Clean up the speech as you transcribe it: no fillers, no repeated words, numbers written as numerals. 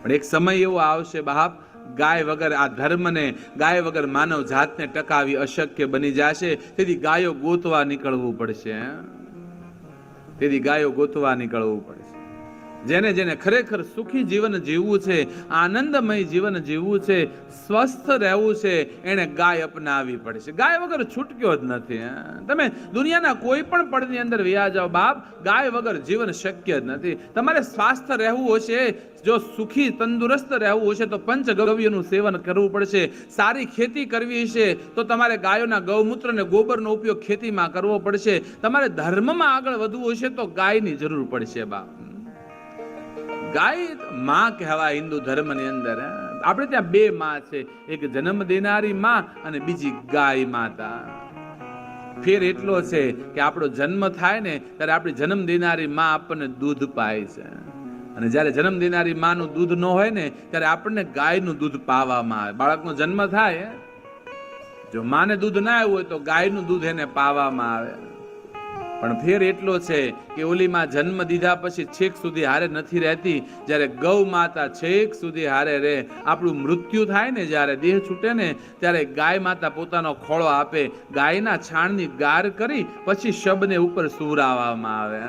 પણ એક સમય એવો આવશે બાપ, ગાય વગર આ ધર્મને, ગાય વગર માનવ જાતને ટકાવી અશક્ય બની જશે. તેથી ગાયો ગોતવા નીકળવું પડશે. તેથી ગાયો ગોતવા નીકળવું પડશે. જેને જેને ખરેખર સુખી જીવન જીવવું છે, આનંદમય જીવન જીવવું છે, સ્વસ્થ રહેવું છે, એને ગાય અપનાવવી પડશે. ગાય વગર છૂટક્યો જ નથી. તમે દુનિયાના કોઈ પણ પડની અંદર વ્યા જાઓ બાપ, ગાય વગર જીવન શક્ય જ નથી. તમારે સ્વાસ્થ્ય રહેવું હશે, જો સુખી તંદુરસ્ત રહેવું હશે તો પંચગવ્યનું સેવન કરવું પડશે. સારી ખેતી કરવી હશે તો તમારે ગાયોના ગૌમૂત્ર અને ગોબરનો ઉપયોગ ખેતીમાં કરવો પડશે. તમારે ધર્મમાં આગળ વધવું હશે તો ગાયની જરૂર પડશે બાપ. ગાય માં કહેવાય હિન્દુ ધર્મની અંદર. આપણે ત્યાં બે માં છે, એક જન્મ દેનારી માં અને બીજી ગાય માતા. ફેર એટલો છે કે આપણો જન્મ થાય ને ત્યારે આપણી જન્મ દેનારી માં આપણને દૂધ પાય છે, અને જ્યારે જન્મ દેનારી માનું દૂધ ન હોય ને ત્યારે આપણને ગાયનું દૂધ પાવામાં આવે. બાળકનો જન્મ થાય, જો માને દૂધ ના આવ્યું હોય તો ગાયનું દૂધ એને પાવામાં આવે. પણ ફેર એટલો છે કે ઓલી માં જન્મ દીધા પછી છેક સુધી હારે નથી રહેતી, જ્યારે ગૌ માતા છેક સુધી હારે રહે. આપણું મૃત્યુ થાય ને, જ્યારે દેહ છૂટે ને ત્યારે ગાય માતા પોતાનો ખોળો આપે, ગાયના છાણની ગાર કરી પછી શબને ઉપર સુવરાવવામાં આવે.